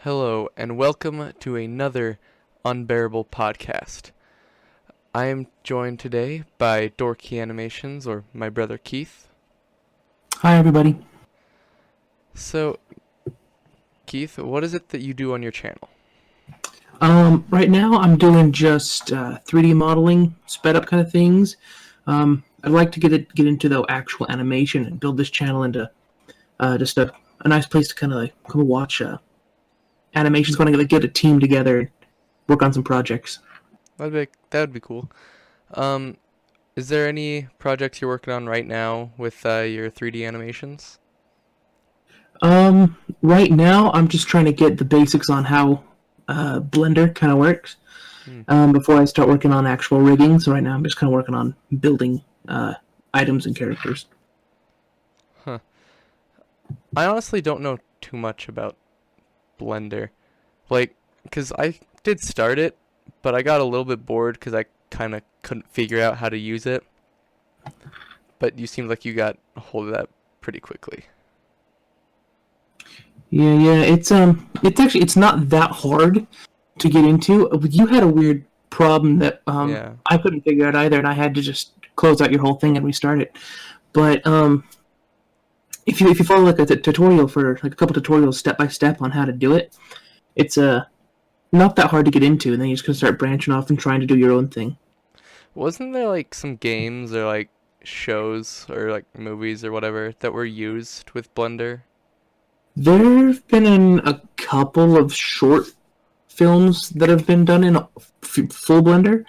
Hello, and welcome to another Unbearable Podcast. I am joined today by DoorKey Animations, or my brother Keith. Hi, everybody. So, Keith, what is it that you do on your channel? Right now I'm doing just 3D modeling, sped up kind of things. I'd like to get into the actual animation and build this channel into just a nice place to kind of come and watch animations. Going to get a team together and work on some projects. That would be cool. Is there any projects you're working on right now with your 3D animations? Right now I'm just trying to get the basics on how Blender kind of works before I start working on actual rigging. So right now I'm just kind of working on building items and characters. Huh. I honestly don't know too much about Blender. Because I did start it, but I got a little bit bored because I kind of couldn't figure out how to use it. But you seemed like you got a hold of that pretty quickly. Yeah. It's not that hard to get into. You had a weird problem that Yeah. I couldn't figure out either, and I had to just close out your whole thing and restart it. But if you follow like a tutorial for like a couple tutorials step by step on how to do it, it's not that hard to get into, and then you just gonna start branching off and trying to do your own thing. Wasn't there like some games or like shows or like movies or whatever that were used with Blender? There've been a couple of short films that have been done in full Blender.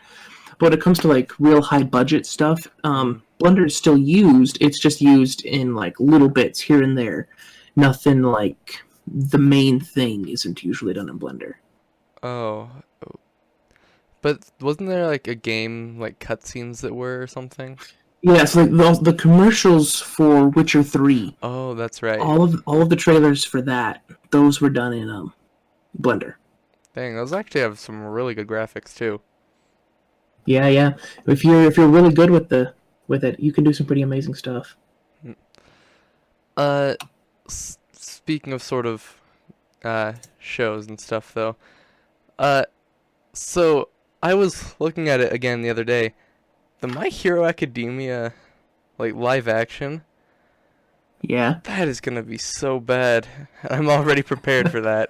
But when it comes to like real high budget stuff, Blender is still used. It's just used in like little bits here and there. Nothing like the main thing isn't usually done in Blender. Oh. But wasn't there like a game like cutscenes that were or something? Yeah, so like the commercials for Witcher 3, Oh, that's right. all of the trailers for that, those were done in Blender. Dang, those actually have some really good graphics too. Yeah. If you're really good with it, you can do some pretty amazing stuff. Uh, Speaking of sort of shows and stuff though. Uh, so I was looking at it again the other day. The My Hero Academia like live action, Yeah. that is gonna be so bad. I'm already prepared for that.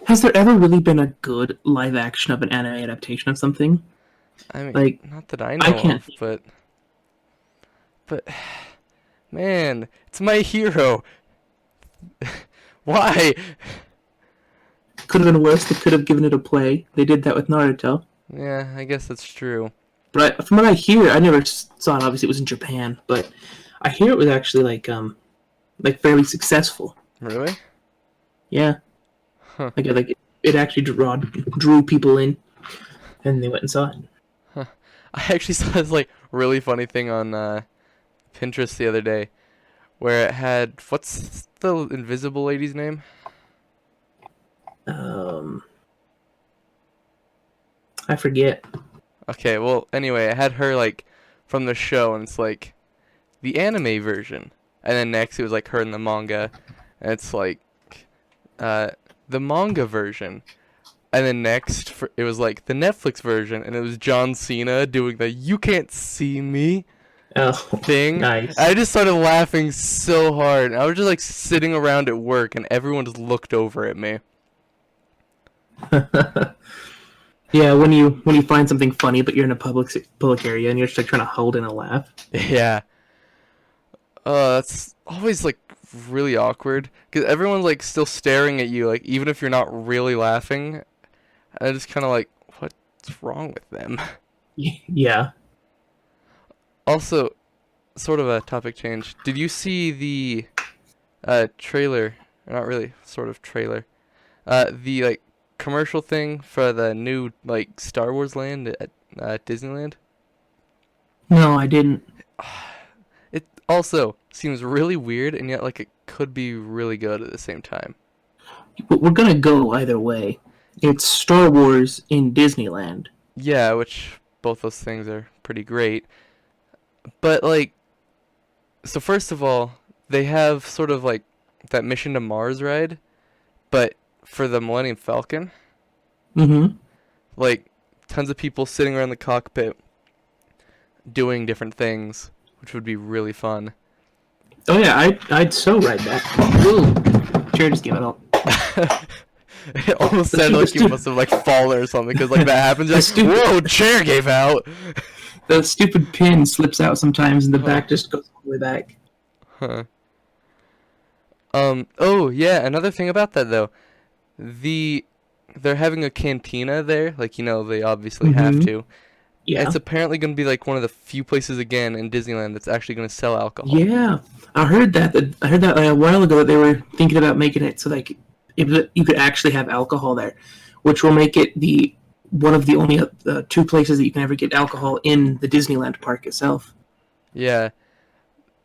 Has there ever really been a good live action of an anime adaptation of something? I mean, Like, not that I I know can't. of, but man, it's My Hero. Why? Could have been worse. They could have given it a play. They did that with Naruto. Yeah, I guess that's true. But from what I hear, I never saw it. Obviously, it was in Japan, but I hear it was actually like fairly successful. Really? Yeah, Huh. like it actually drew people in, and they went and saw it. Huh. I actually saw this like really funny thing on Pinterest the other day where it had what's the invisible lady's name? Um, I forget. Okay, well, anyway, it had her like from the show, and it's like the anime version, and then next it was like her in the manga, and it's like the manga version, and then next it was like the Netflix version, and it was John Cena doing the "You can't see me" Oh, thing. nice. I just started laughing so hard. I was just like sitting around at work, and everyone just looked over at me. Yeah, when you find something funny, but you're in a public area and you're just like trying to hold in a laugh. Yeah. That's always like really awkward because everyone's like still staring at you, like even if you're not really laughing. I just kind of like, what's wrong with them? Yeah. Also, sort of a topic change. Did you see the trailer? Or not really, sort of trailer. The like commercial thing for the new like Star Wars land at Disneyland. No, I didn't. It also seems really weird, and yet like it could be really good at the same time. But we're gonna go either way. It's Star Wars in Disneyland. Yeah, which both those things are pretty great. But like, so first of all, they have sort of like that Mission to Mars ride, but for the Millennium Falcon. Mm-hmm. Like, tons of people sitting around the cockpit doing different things, which would be really fun. Oh yeah, I'd so ride that. Ooh, chair just gave it up. It almost sounded like you must have like fallen or something, because like that happens. You're like, whoa, chair gave out. The stupid pin slips out sometimes, and the back just goes all the way back. Huh. Oh yeah, another thing about that though, they're having a cantina there, like they obviously have to. Yeah. It's apparently going to be like one of the few places again in Disneyland that's actually going to sell alcohol. Yeah, I heard that like, a while ago that they were thinking about making it so like if you could actually have alcohol there, which will make it one of the only two places that you can ever get alcohol in the Disneyland park itself. Yeah.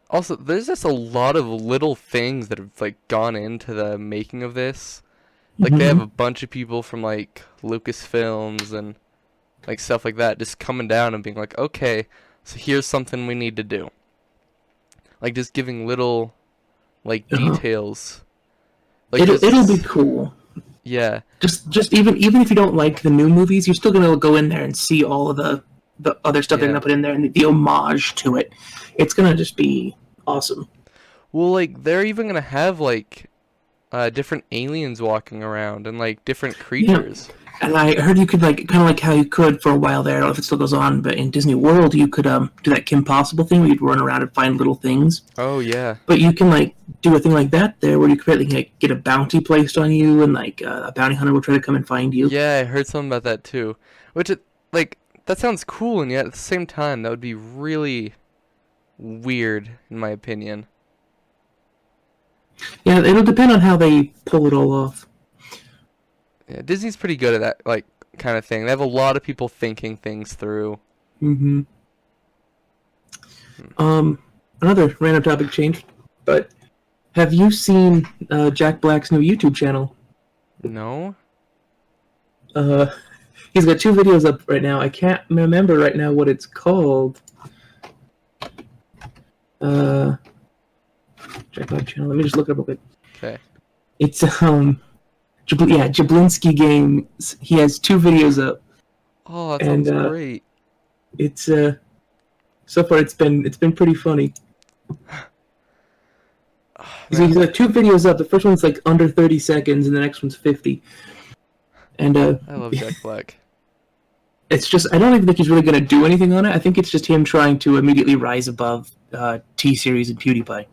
Also, there's just a lot of little things that have like gone into the making of this. Like they have a bunch of people from like Lucasfilms and like stuff like that just coming down and being like, okay, so here's something we need to do. Like just giving little like details. Like It'll be cool. Yeah. Just even if you don't like the new movies, you're still gonna go in there and see all of the other stuff they're gonna put in there and the homage to it. It's gonna just be awesome. Well, like they're even gonna have like different aliens walking around and like different creatures. Yeah. And I heard you could like kind of like how you could for a while there. I don't know if it still goes on, but in Disney World you could do that Kim Possible thing where you'd run around and find little things. Oh yeah. But you can like do a thing like that there where you could like get a bounty placed on you and like a bounty hunter will try to come and find you. Yeah, I heard something about that too. Which like that sounds cool, and yet at the same time that would be really weird in my opinion. Yeah, it'll depend on how they pull it all off. Yeah, Disney's pretty good at that like kind of thing. They have a lot of people thinking things through. Another random topic change, but have you seen Jack Black's new YouTube channel? No. He's got 2 videos up right now. I can't remember right now what it's called. Jack Black channel. Let me just look it up real quick. Okay. It's Jablinski Games. He has 2 videos up. Oh, that sounds great. It's so far it's been pretty funny. He's got 2 videos up. The first one's like under 30 seconds, and the next one's 50. And I love Jack Black. It's just I don't even think he's really gonna do anything on it. I think it's just him trying to immediately rise above T-Series and PewDiePie.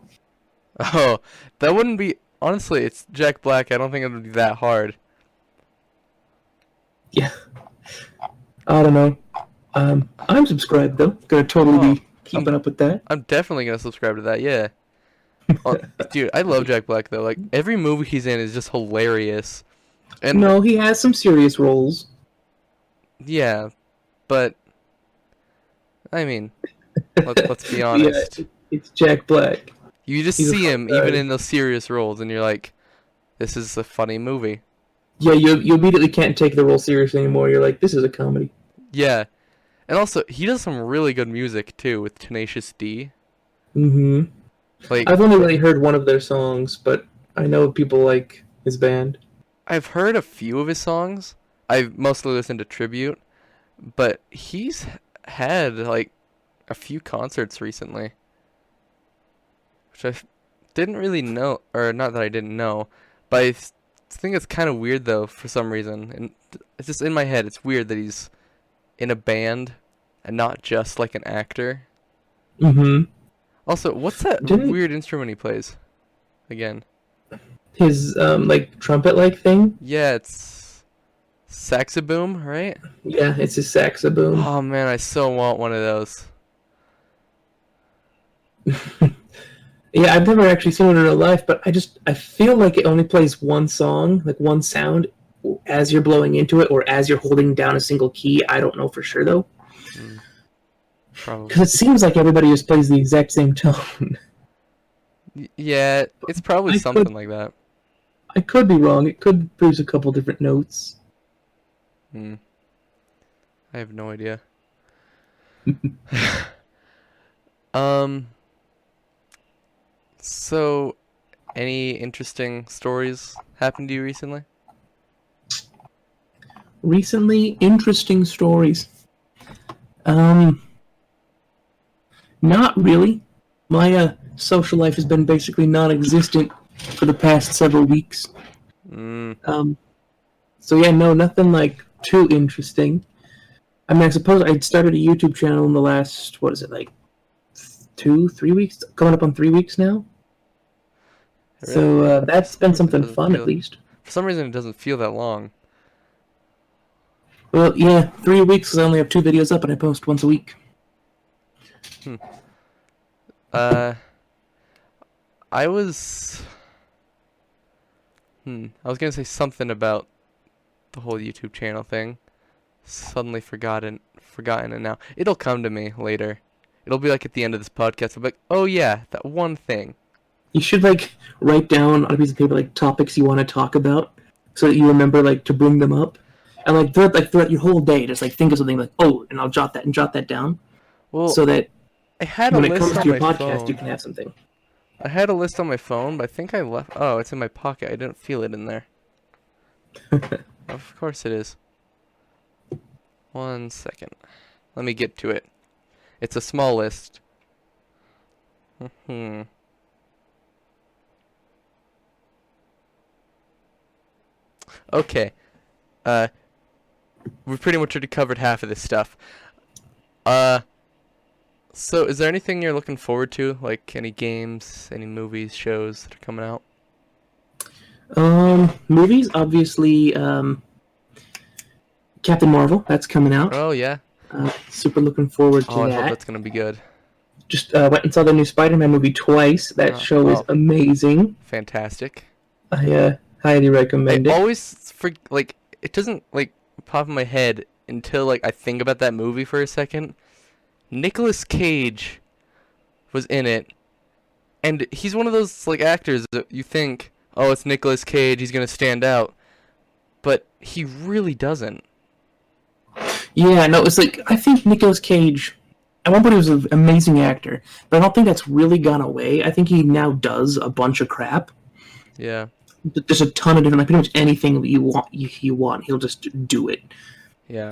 Oh, that wouldn't be. Honestly, it's Jack Black. I don't think it would be that hard. Yeah. I don't know. I'm subscribed though. Gonna totally be keeping up with that. I'm definitely gonna subscribe to that. Yeah. Oh, dude, I love Jack Black though. Like every movie he's in is just hilarious. And no, he has some serious roles. Yeah, but I mean, let's be honest. Yeah, it's Jack Black. You just see him even in those serious roles, and you're like, "This is a funny movie." Yeah, you immediately can't take the role seriously anymore. You're like, "This is a comedy." Yeah, and also he does some really good music too with Tenacious D. Like I've only really heard one of their songs, but I know people like his band. I've heard a few of his songs. I've mostly listened to Tribute, but he's had like a few concerts recently, which I didn't really know, or not that I didn't know, but I think it's kind of weird though for some reason, and it's just in my head. It's weird that he's in a band and not just like an actor. Also, what's that weird instrument he plays? Again. His like trumpet-like thing. Yeah, it's saxoboom, right? Yeah, it's a saxoboom. Oh man, I so want one of those. Yeah, I've never actually seen it in real life, but I feel like it only plays one song, like one sound, as you're blowing into it or as you're holding down a single key. I don't know for sure though. Probably. Because it seems like everybody just plays the exact same tone. Yeah, it's probably something like that. I could be wrong. It could produce a couple different notes. I have no idea. So Any interesting stories happened to you recently? Recently, interesting stories. Not really. My social life has been basically non-existent for the past several weeks. So yeah, no, nothing like too interesting. I mean, I suppose I started a YouTube channel in the last, what is it, like 2-3 weeks? Coming up on 3 weeks now. Really? So that's been It something doesn't fun, feel- at least. For some reason, it doesn't feel that long. Well, yeah, 3 weeks because I only have 2 videos up and I post once a week. I was... I was gonna say something about the whole YouTube channel thing. Suddenly forgotten it now. It'll come to me later. It'll be like at the end of this podcast. I'll be like, oh yeah, that one thing. You should like write down on a piece of paper like topics you want to talk about, so that you remember like to bring them up, and like throughout your whole day, just like think of something like, oh, and I'll jot that down, Well, so that I had a when it comes list to on your my podcast, phone. you can have something. I had a list on my phone, but I think I left. Oh, it's in my pocket. I didn't feel it in there. Of course it is. 1 second. Let me get to it. It's a small list. Okay. We pretty much already covered half of this stuff. So is there anything you're looking forward to? Like any games, any movies, shows that are coming out? Movies, obviously, Captain Marvel, that's coming out. Oh yeah. Super looking forward to Oh, I that. hope that's gonna be good. Just went and saw the new Spider-Man movie twice. That show is amazing. Fantastic. I highly recommend I it. always like it doesn't like pop in my head until like I think about that movie for a second. Nicolas Cage was in it, and he's one of those like actors that you think, oh, it's Nicolas Cage, he's gonna stand out, but he really doesn't. Yeah, no, it's like I think Nicolas Cage. At one point, he was an amazing actor, but I don't think that's really gone away. I think he now does a bunch of crap. Yeah. There's a ton of different, like pretty much anything that you want, he'll just do it. Yeah.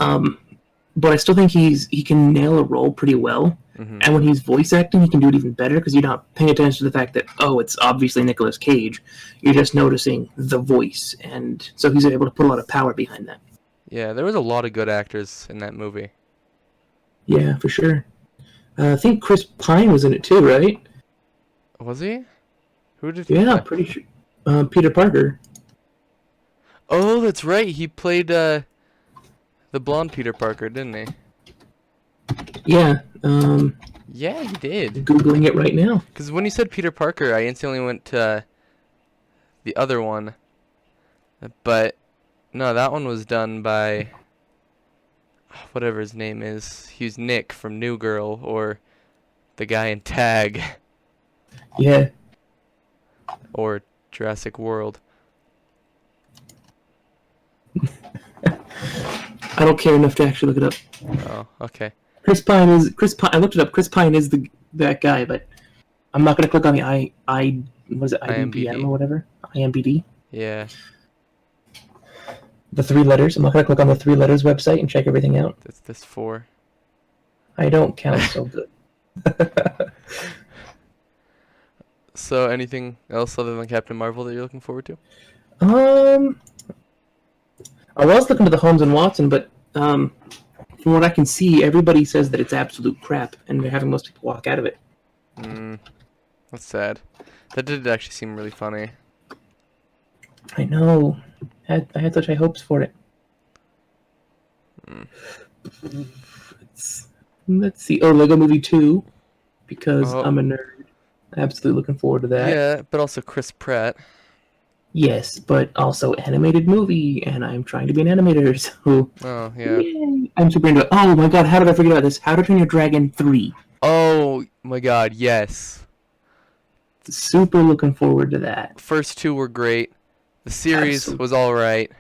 But I still think he can nail a role pretty well. Mm-hmm. And when he's voice acting, he can do it even better because you're not paying attention to the fact that, oh, it's obviously Nicolas Cage. You're just noticing the voice, and so he's able to put a lot of power behind that. Yeah, there was a lot of good actors in that movie. Yeah, for sure. I think Chris Pine was in it too, right? Was he? Who did he Yeah, play? pretty sure. Peter Parker. Oh, that's right. He played the blonde Peter Parker, didn't he? Yeah. Yeah, he did. Googling it right now. Because when you said Peter Parker, I instantly went to the other one. But no, that one was done by whatever his name is. He was Nick from New Girl, or the guy in Tag, Yeah. or Jurassic World. I don't care enough to actually look it up. Oh, okay. Chris Pine. I looked it up. Chris Pine is that guy, but I'm not gonna click on the what is it, IMDb or whatever, IMDb. Yeah. The 3 letters. I'm not gonna click on the 3 letters website and check everything out. That's this 4. I don't count so good. So, anything else other than Captain Marvel that you're looking forward to? I was looking to the Holmes and Watson, but from what I can see, everybody says that it's absolute crap, and they're having most people walk out of it. That's sad. That did actually seem really funny. I know. I had such high hopes for it. Let's see. Oh, Lego Movie 2, because I'm a nerd. Absolutely looking forward to that. Yeah, but also Chris Pratt. Yes, but also animated movie, and I'm trying to be an animator, so... Oh, yeah. Yay. I'm super into it. Oh my god, how did I forget about this? How to Train Your Dragon 3. Oh, my God, yes. Super looking forward to that. First 2 were great. The series was alright.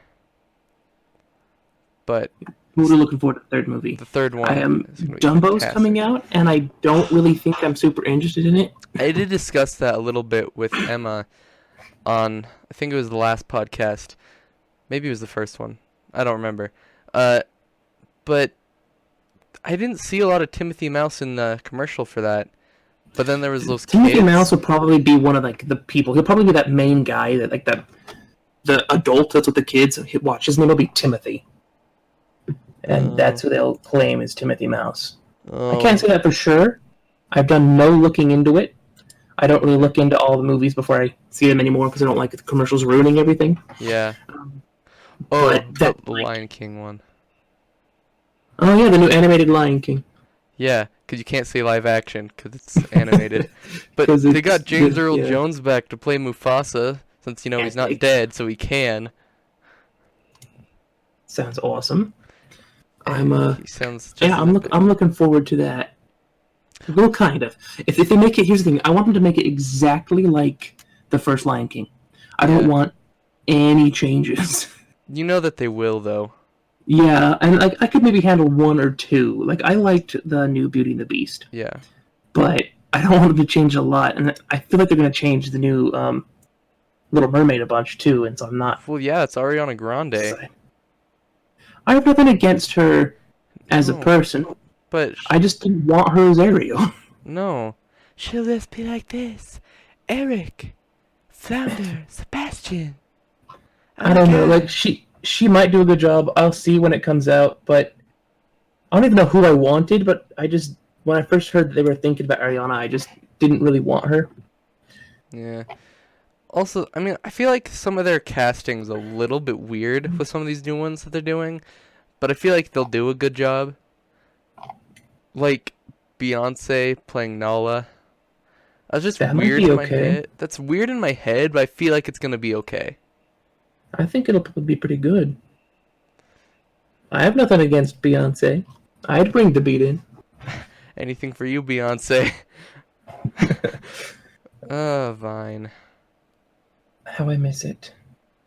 But... Really looking forward to the 3rd movie. The 3rd one. Dumbo's coming out, and I don't really think I'm super interested in it. I did discuss that a little bit with Emma. on, I think it was the last podcast. Maybe it was the first one. I don't remember. But I didn't see a lot of Timothy Mouse in the commercial for that. But then there was those Timothy kids. Mouse will probably be one of like the people. He'll probably be that main guy that like the adult that's with the kids. Watch, his name will be Timothy, and that's who they'll claim is Timothy Mouse. I can't say that for sure. I've done no looking into it. I don't really look into all the movies before I see them anymore because I don't like the commercials ruining everything. Yeah. The Lion King one. Oh yeah, the new animated Lion King. Yeah, because you can't say live action because it's animated. But 'Cause they got James Earl yeah. Jones back to play Mufasa since, he's not dead, so he can. Sounds awesome. He sounds just I'm looking forward to that. Well, kind of. If they make it, here's the thing. I want them to make it exactly like the first Lion King. I don't want any changes. You know that they will, though. Yeah, and I could maybe handle one or two. Like, I liked the new Beauty and the Beast. Yeah. But I don't want them to change a lot. And I feel like they're going to change the new Little Mermaid a bunch, too. And so I'm not... Well, yeah, it's Ariana Grande. I have nothing against her as a person. But... I just didn't want her as Ariel. No. She'll just be like this. Eric. Flounder. Sebastian. I don't know. Like, she might do a good job. I'll see when it comes out, but I don't even know who I wanted, but when I first heard that they were thinking about Ariana, I just didn't really want her. Yeah. Also, I mean, I feel like some of their casting's a little bit weird with some of these new ones that they're doing, but I feel like they'll do a good job. Like Beyonce playing Nala. That's just weird in my head. That's weird in my head, but I feel like it's gonna be okay. I think it'll probably be pretty good. I have nothing against Beyonce. I'd bring the beat in. Anything for you, Beyonce. Vine. How I miss it.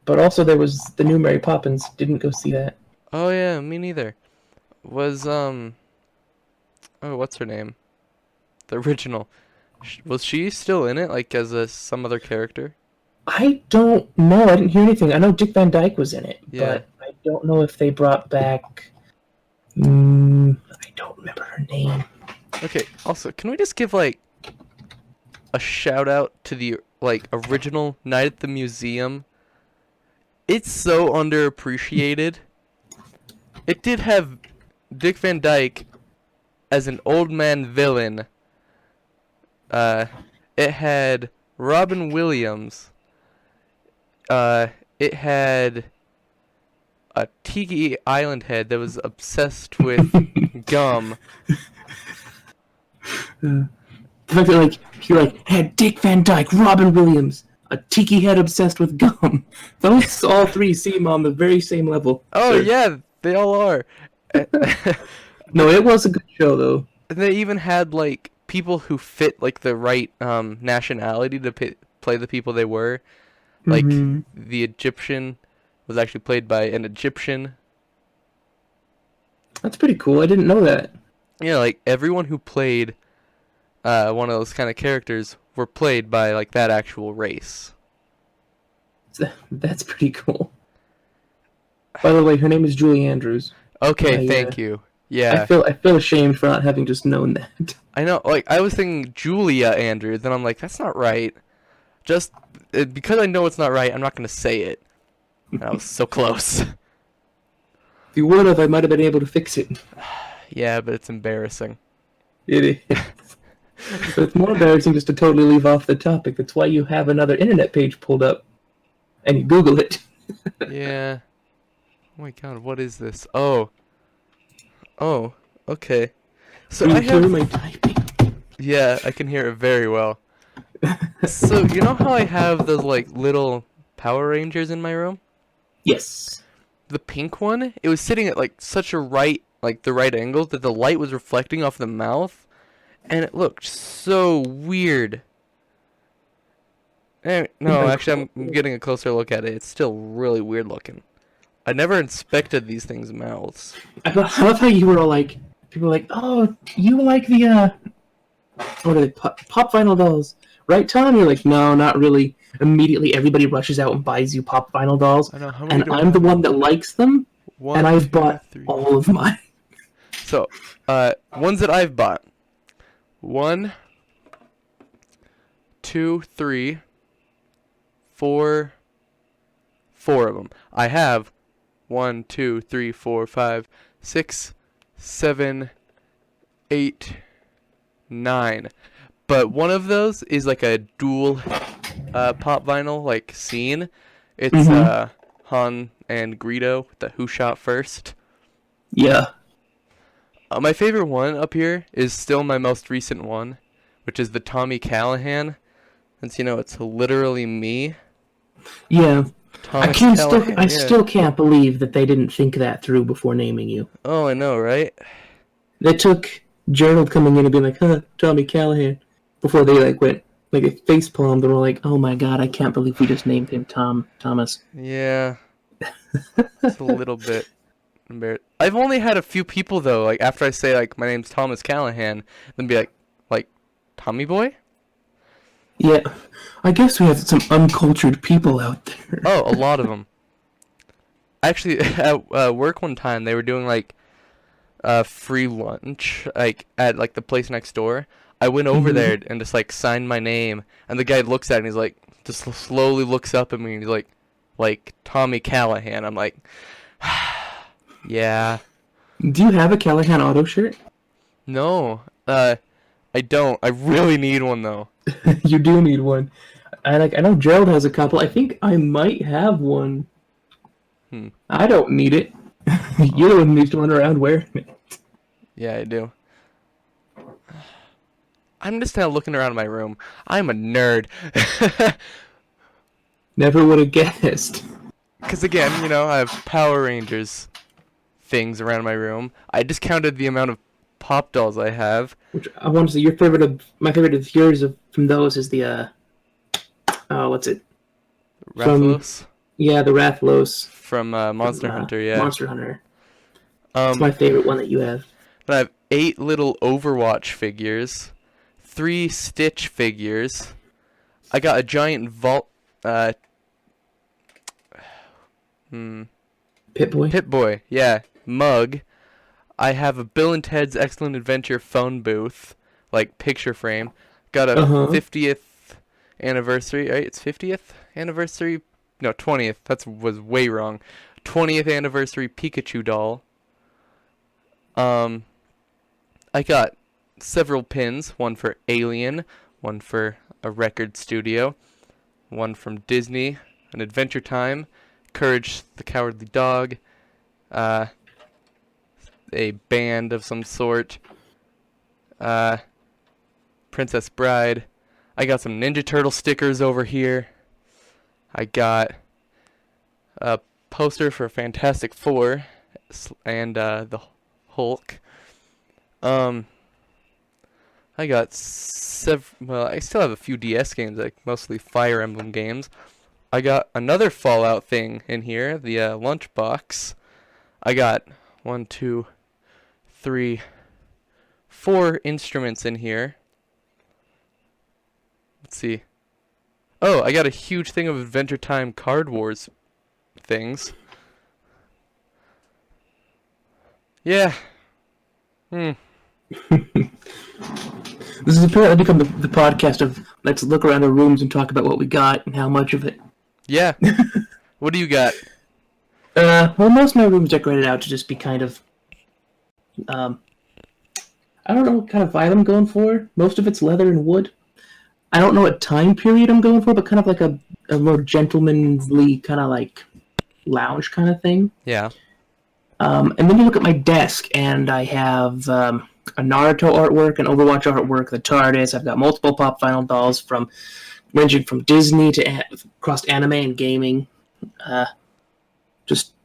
But also there was the new Mary Poppins. Didn't go see that. Oh yeah, me neither. Was what's her name? The original. Was she still in it, like as some other character? I don't know. I didn't hear anything. I know Dick Van Dyke was in it, Yeah. but I don't know if they brought back... I don't remember her name. Okay, also, can we just give, like, a shout-out to the, like, original Night at the Museum? It's so underappreciated. It did have Dick Van Dyke as an old man villain. It had Robin Williams. It had a Tiki Island head that was obsessed with gum. The fact that he had Dick Van Dyke, Robin Williams, a tiki head obsessed with gum. Those all three seem on the very same level. Oh sir. yeah, they all are. No, it was a good show though. And they even had like people who fit like the right nationality to play the people they were. Like the Egyptian was actually played by an Egyptian. That's pretty cool. I didn't know that. Yeah, like everyone who played one of those kind of characters were played by like that actual race. That's pretty cool. By the way, her name is Julie Andrews. Okay, thank you. Yeah. I feel ashamed for not having just known that. I know, like I was thinking Julia Andrews, then I'm like, that's not right. Just because I know it's not right, I'm not gonna say it. That was so close. If you would have, I might have been able to fix it. Yeah, but it's embarrassing. It is. But it's more embarrassing just to totally leave off the topic. That's why you have another internet page pulled up, and you Google it. Yeah. Oh my god, what is this? Oh. Oh, okay. So Can I you hear have... my typing? Yeah, I can hear it very well. So, you know how I have those, like, little Power Rangers in my room? Yes. The pink one, it was sitting at, like, such a the right angle that the light was reflecting off the mouth, and it looked so weird. No, actually, I'm getting a closer look at it. It's still really weird looking. I never inspected these things' mouths. I love how you were all like, people were like, oh, you like the, what are they, pop vinyl dolls, right, Tom? You're like, no, not really. Immediately, everybody rushes out and buys you pop vinyl dolls, I know, how many and do I I'm the have? one that likes them, and One, I've two, bought three. all of mine. So, ones that I've bought. 1, 2, 3, 4, 4 of them. I have 1, 2, 3, 4, 5, 6, 7, 8, 9. But one of those is like a dual pop vinyl like scene. It's Han and Greedo with the Who Shot First. Yeah. My favorite one up here is still my most recent one, which is the Tommy Callahan. Since it's literally me. Yeah. Thomas I still can't believe that they didn't think that through before naming you. Oh, I know, right? They took Gerald coming in and being like, huh, Tommy Callahan, before they went a face palmed and were like, oh my god, I can't believe we just named him Thomas. Yeah. It's a little bit embarrassing. I've only had a few people though, like after I say like my name's Thomas Callahan, then be like Tommy Boy? Yeah, I guess we have some uncultured people out there. Oh, a lot of them. Actually, at work one time, they were doing like free lunch, like at like the place next door. I went over there and just like signed my name, and the guy looks at it and he's like, just slowly looks up at me and he's like Tommy Callahan. I'm like, yeah. Do you have a Callahan Auto shirt? No, I don't. I really need one though. You do need one. I know Gerald has a couple. I think I might have one. I don't need it. You're the one who needs to run around wearing it. Yeah, I do. I'm just now looking around my room. I'm a nerd. Never would have guessed. Because again, I have Power Rangers things around my room. I just counted the amount of pop dolls I have. Which I want to say my favorite of yours from those is the what's it? Rathalos? The Rathalos. From Monster Hunter, yeah. Monster Hunter. It's my favorite one that you have. But I have 8 little Overwatch figures, 3 Stitch figures. I got a giant Pip-Boy, yeah, mug. I have a Bill and Ted's Excellent Adventure phone booth, like picture frame. Got a 50th anniversary, right? It's 50th anniversary? No, 20th. Was way wrong. 20th anniversary Pikachu doll. I got several pins, one for Alien, one for a record studio, one from Disney, an Adventure Time, Courage the Cowardly Dog, a band of some sort, Princess Bride. I got some Ninja Turtle stickers over here. I got a poster for Fantastic Four and the Hulk. I got I still have a few DS games, like mostly Fire Emblem games. I got another Fallout thing in here, the lunchbox. I got 1, 2, 3, 4 instruments in here. Let's see. Oh, I got a huge thing of Adventure Time Card Wars things. Yeah. This has apparently become the podcast of let's look around our rooms and talk about what we got and how much of it. Yeah. What do you got? Well, most of my room's decorated out to just be kind of, I don't know what kind of vibe I'm going for. Most of it's leather and wood. I don't know what time period I'm going for, but kind of like a more gentlemanly kind of like lounge kind of thing. Yeah. And then you look at my desk, and I have a Naruto artwork, an Overwatch artwork, the TARDIS. I've got multiple pop vinyl dolls ranging from Disney to across anime and gaming.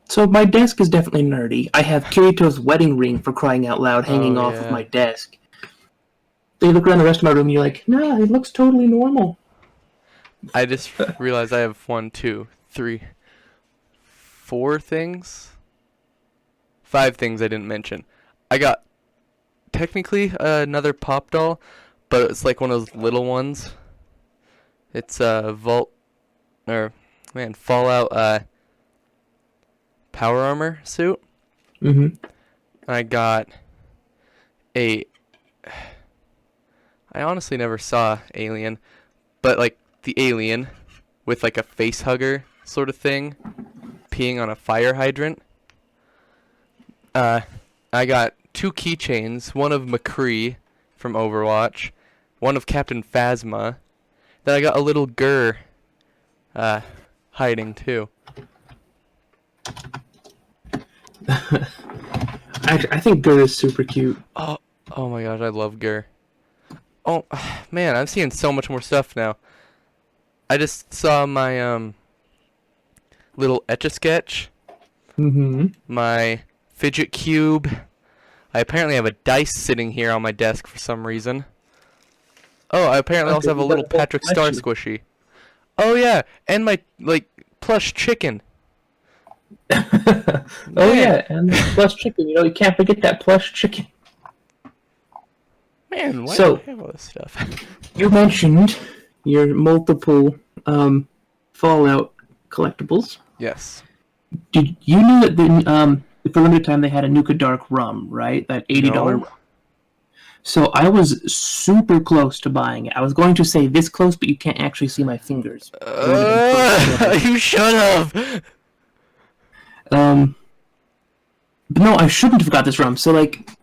So my desk is definitely nerdy. I have Kirito's wedding ring, for crying out loud, hanging off of my desk. Then you look around the rest of my room, and you're like, nah, it looks totally normal. I just realized I have 1, 2, 3, 4 things. 5 things I didn't mention. I got technically another pop doll, but it's like one of those little ones. It's Fallout power armor suit. Mm-hmm. I got a. I honestly never saw Alien, but like the alien with like a face hugger sort of thing, peeing on a fire hydrant. I got 2 keychains, one of McCree from Overwatch, one of Captain Phasma. Then I got a little Gurr hiding too. I think Gurr is super cute. Oh my gosh, I love Gurr. Oh man, I'm seeing so much more stuff now. I just saw my little Etch-a-Sketch. Mm-hmm. My fidget cube. I apparently have a dice sitting here on my desk for some reason. Oh, I apparently also have a little Patrick Star squishy. Oh yeah, and my plush chicken. Oh yeah, and the plush chicken. You can't forget that plush chicken. Man, why do I have all this stuff? You mentioned your multiple Fallout collectibles. Yes. Did you know that for limited time they had a Nuka Dark rum, right? That $80 rum. So I was super close to buying it. I was going to say this close, but you can't actually see my fingers. You should have. But no, I shouldn't have got this rum. So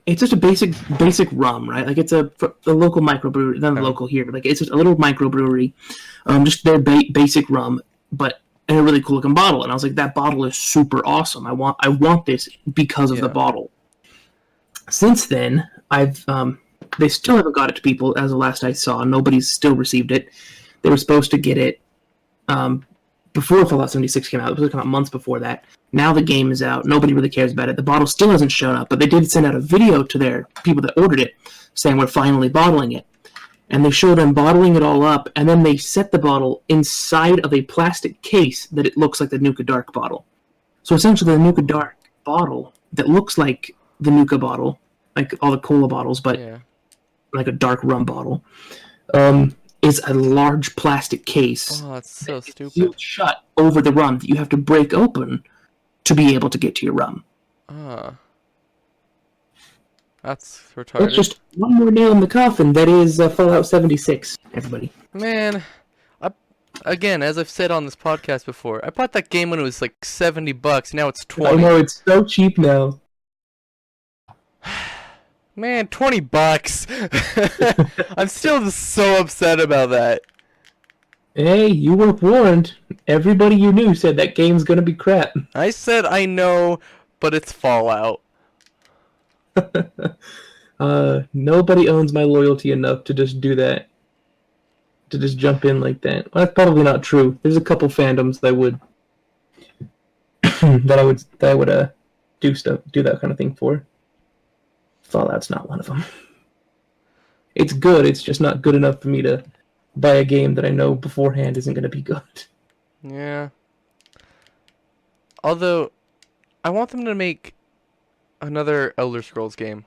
it's just a basic rum, right? Like it's a local microbrewery, not local here, but it's just a little microbrewery, just their basic rum, but in a really cool looking bottle. And I was like, that bottle is super awesome. I want this because of the bottle. Since then, they still haven't got it to people as the last I saw. Nobody's still received it. They were supposed to get it before Fallout 76 came out. It was supposed to come out months before that. Now the game is out. Nobody really cares about it. The bottle still hasn't shown up, but they did send out a video to their people that ordered it saying we're finally bottling it. And they showed them bottling it all up, and then they set the bottle inside of a plastic case that it looks like the Nuka Dark bottle. So essentially the Nuka Dark bottle that looks like the Nuka bottle, like all the cola bottles, but like a dark rum bottle, is a large plastic case. Oh, that's so stupid. Sealed shut over the rum that you have to break open to be able to get to your rum. That's retarded. That's just one more nail in the coffin. That is Fallout 76, everybody. Man, again, as I've said on this podcast before, I bought that game when it was like $70. Now it's $20. I know, it's so cheap now. Man, $20. I'm still just so upset about that. Hey, you were warned. Everybody you knew said that game's gonna be crap. I said I know, but it's Fallout. Nobody owns my loyalty enough to just do that. To just jump in like that. Well, that's probably not true. There's a couple fandoms that would that I would do that kind of thing for. Fallout's not one of them. It's good. It's just not good enough for me to buy a game that I know beforehand isn't going to be good. Yeah. Although, I want them to make another Elder Scrolls game.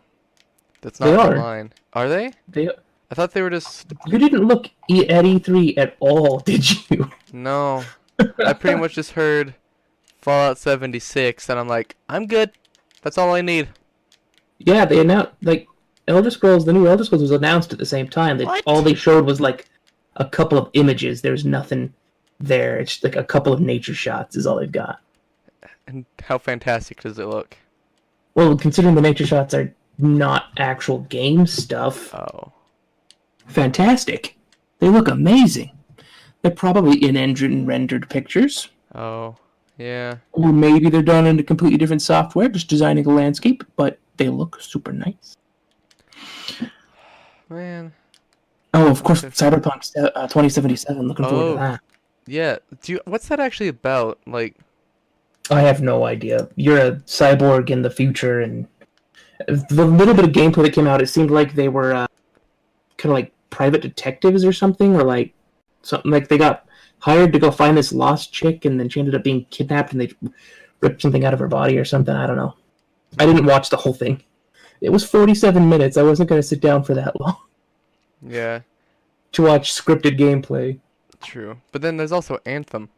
That's not online. Are they? I thought they were just... You didn't look at E3 at all, did you? No. I pretty much just heard Fallout 76, and I'm like, I'm good. That's all I need. Yeah, they announced, Elder Scrolls, the new Elder Scrolls was announced at the same time. All they showed was, a couple of images. There's nothing there. It's just, a couple of nature shots is all they've got. And how fantastic does it look? Well, considering the nature shots are not actual game stuff. Oh. Fantastic. They look amazing. They're probably in-engine rendered pictures. Oh, yeah. Or maybe they're done in a completely different software, just designing a landscape, but they look super nice. Man. Oh, of course, Cyberpunk 2077. Looking forward to that. Yeah. What's that actually about? I have no idea. You're a cyborg in the future, and the little bit of gameplay that came out, it seemed like they were kind of like private detectives or something, or something like they got hired to go find this lost chick, and then she ended up being kidnapped, and they ripped something out of her body or something. I don't know. I didn't watch the whole thing. It was 47 minutes. I wasn't going to sit down for that long. Yeah. To watch scripted gameplay. True. But then there's also Anthem.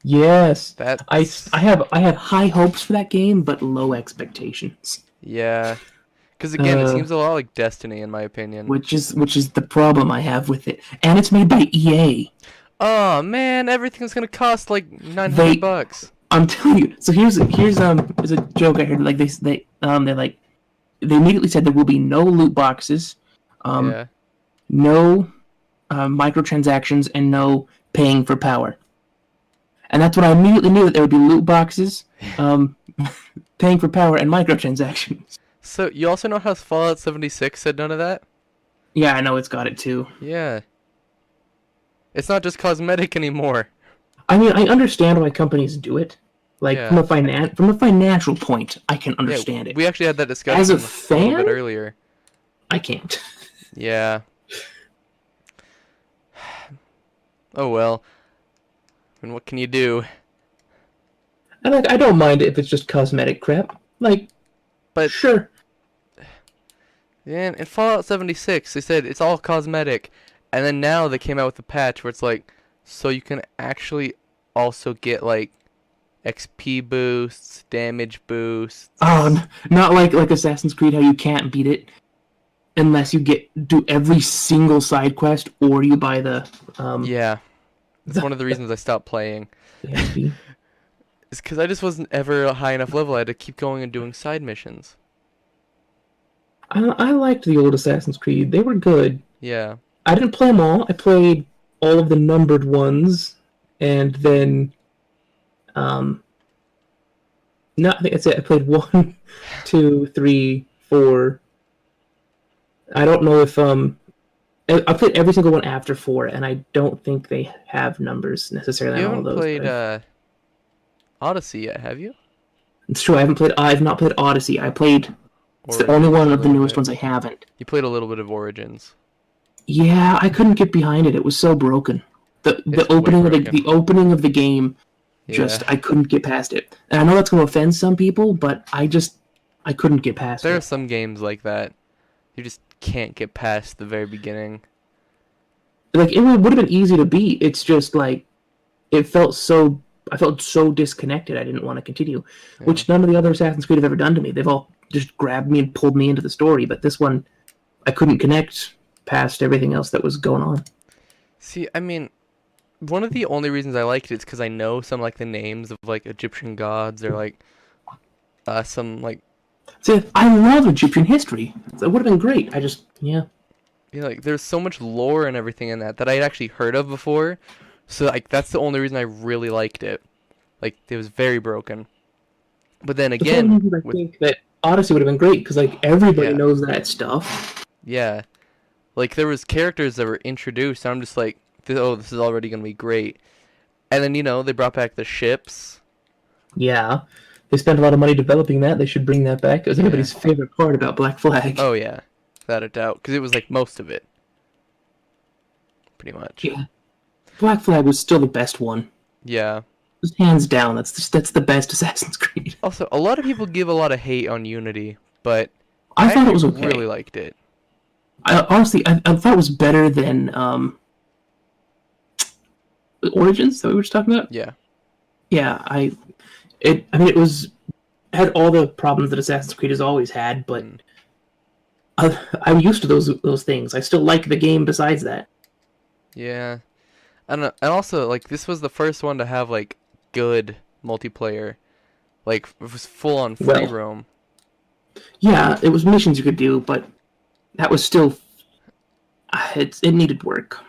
Yes, That's I have high hopes for that game, but low expectations. yeah. Because again, it Uh, seems a lot like Destiny, in my opinion. which is the problem I have with it, and it's made by EA. Oh man, everything's gonna cost like They, $900. I'm telling you. So here's a joke I heard. Like they immediately said there will be no loot boxes, Yeah. no microtransactions, and no paying for power. And that's when I immediately knew that there would be loot boxes, paying for power, and microtransactions. So you also know how Fallout 76 said none of that? Yeah, I know it's got it too. Yeah. It's not just cosmetic anymore. I mean, I understand why companies do it. Like Yeah. from a financial point, I can understand Yeah, it. we actually had that discussion As a a little fan, bit earlier. I can't. Yeah. Oh well. I mean, what can you do? And like, I don't mind it if it's just cosmetic crap. Like, But sure. yeah, in Fallout 76, they said it's all cosmetic, and then now they came out with a patch where it's like, so you can actually also get like XP boosts, damage boosts. Not like Assassin's Creed, how you can't beat it unless you do every single side quest or you buy the Yeah, that's one of the reasons I stopped playing. the XP. It's because I just wasn't ever a high enough level. I had to keep going and doing side missions. I liked the old Assassin's Creed. They were good. Yeah. I didn't play them all. I played all of the numbered ones, and then no, I think that's it. I played 1, 2, 3, 4. I don't know if I played every single one after 4, and I don't think they have numbers necessarily You on all haven't those. played Odyssey yet, have you? It's true. I've not played Odyssey. It's the Origins only one a of the little newest bit. ones I haven't. You played a little bit of Origins. Yeah, I couldn't get behind it. It was so broken. The It's opening way of the broken. opening of the game, Yeah. I couldn't get past it. And I know that's going to offend some people, but I couldn't get past There are it. some games like that. You just can't get past the very beginning. Like it would have been easy to beat. It's just like I felt so disconnected. I didn't want to continue, which none of the other Assassin's Creed have ever done to me. They've all just grabbed me and pulled me into the story, but this one, I couldn't connect past everything else that was going on. See, I mean, one of the only reasons I liked it is because I know some like the names of like Egyptian gods or like some like See, I love Egyptian history. That would have been great. like there's so much lore and everything in that I'd actually heard of before. So like that's the only reason I really liked it. Like it was very broken. But then The again, problem is I think that Odyssey would have been great because like everybody Yeah. knows that stuff. yeah, like there was characters that were introduced, and I'm just like, this is already gonna be great. And then they brought back the ships. Yeah, they spent a lot of money developing that. They should bring that back. It was everybody's favorite part about Black Flag. Oh yeah, without a doubt, because it was like most of it, pretty much. Yeah, Black Flag was still the best one. Yeah. Just hands down, that's the best Assassin's Creed. Also, a lot of people give a lot of hate on Unity, but I thought it was actually okay. really liked it. Honestly, I thought it was better than Origins that we were just talking about. Yeah. Yeah, it was had all the problems that Assassin's Creed has always had, but I'm used to those things. I still like the game. Besides that, Yeah. And also, like, this was the first one to have, like, good multiplayer. Like, it was full on free Well, roam. yeah, it was missions you could do, but that was still it needed work.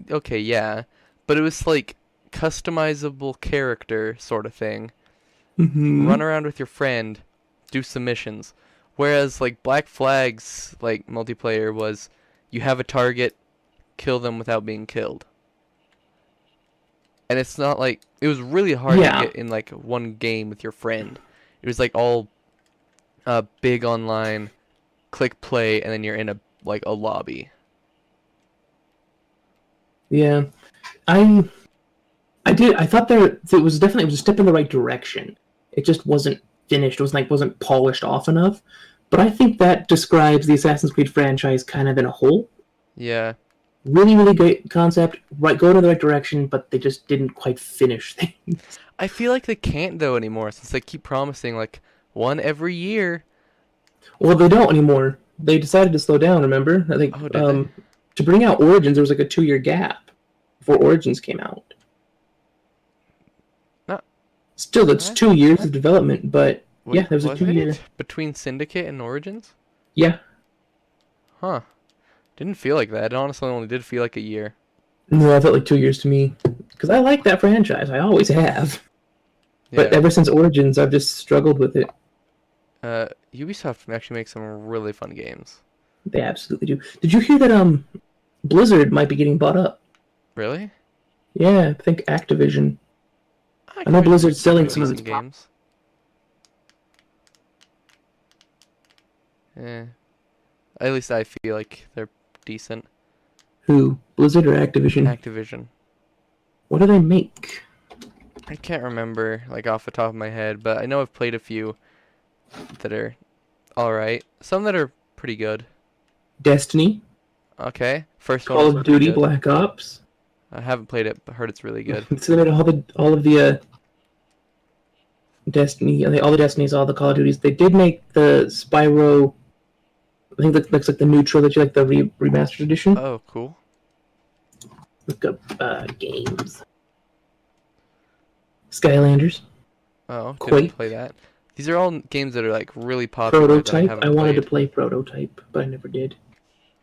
Okay, yeah. But it was, like, customizable character sort of thing. Mm-hmm. Run around with your friend, do some missions. Whereas, like, Black Flag's, like, multiplayer was you have a target, kill them without being killed. And it's not like it was really hard to get in like one game with your friend. It was like all big online, click play, and then you're in a lobby. Yeah, I thought it was a step in the right direction. It just wasn't finished. It wasn't polished off enough. But I think that describes the Assassin's Creed franchise kind of in a whole. Yeah. really, really great concept. Right, go in the right direction, but they just didn't quite finish things. I feel like they can't though anymore since they keep promising like one every year. Well, they don't anymore. They decided to slow down. Remember, I think Oh, did they? to bring out Origins, there was like a 2-year gap before Origins came out. Not Still, that's what? 2 years of development, but yeah, there was a Wasn't 2-year. it between Syndicate and Origins? Yeah, Huh. Didn't feel like that. It honestly only did feel like a year. no, I felt like 2 years to me because I like that franchise. I always have, but Yeah. ever since Origins, I've just struggled with it. Ubisoft actually makes some really fun games. They absolutely do. Did you hear that? Blizzard might be getting bought up. Really? Yeah, I think Activision. I know Activision Blizzard's makes selling pretty some of decent its games. Yeah. At least I feel like they're decent. Who? Blizzard or Activision? Activision. What do they make? I can't remember like off the top of my head, but I know I've played a few that are alright. Some that are pretty good. Destiny, Okay. First one Call was of pretty Duty, good. Black Ops. I haven't played it, but heard it's really good. So they made all of the Destiny, all the Destinies, all the Call of Duties. They did make the Spyro. I think that looks like the new trilogy, like the remastered edition. Oh, cool. Look up games. Skylanders. Oh, Quake. didn't play that. These are all games that are like really popular that I Prototype. haven't I wanted played. to play Prototype, but I never did.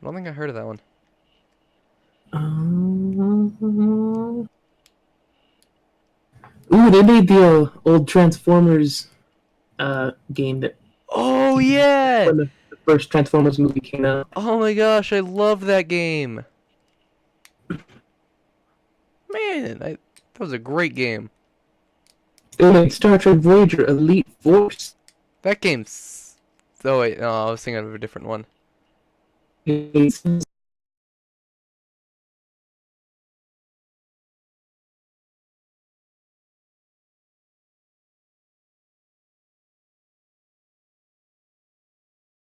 I don't think I heard of that one. Ooh, they made the old Transformers game that Oh yeah! when the first Transformers movie came out. Oh my gosh, I love that game. Man, that was a great game. They made Star Trek Voyager Elite Force. That game's... Oh wait, no, I was thinking of a different one. It's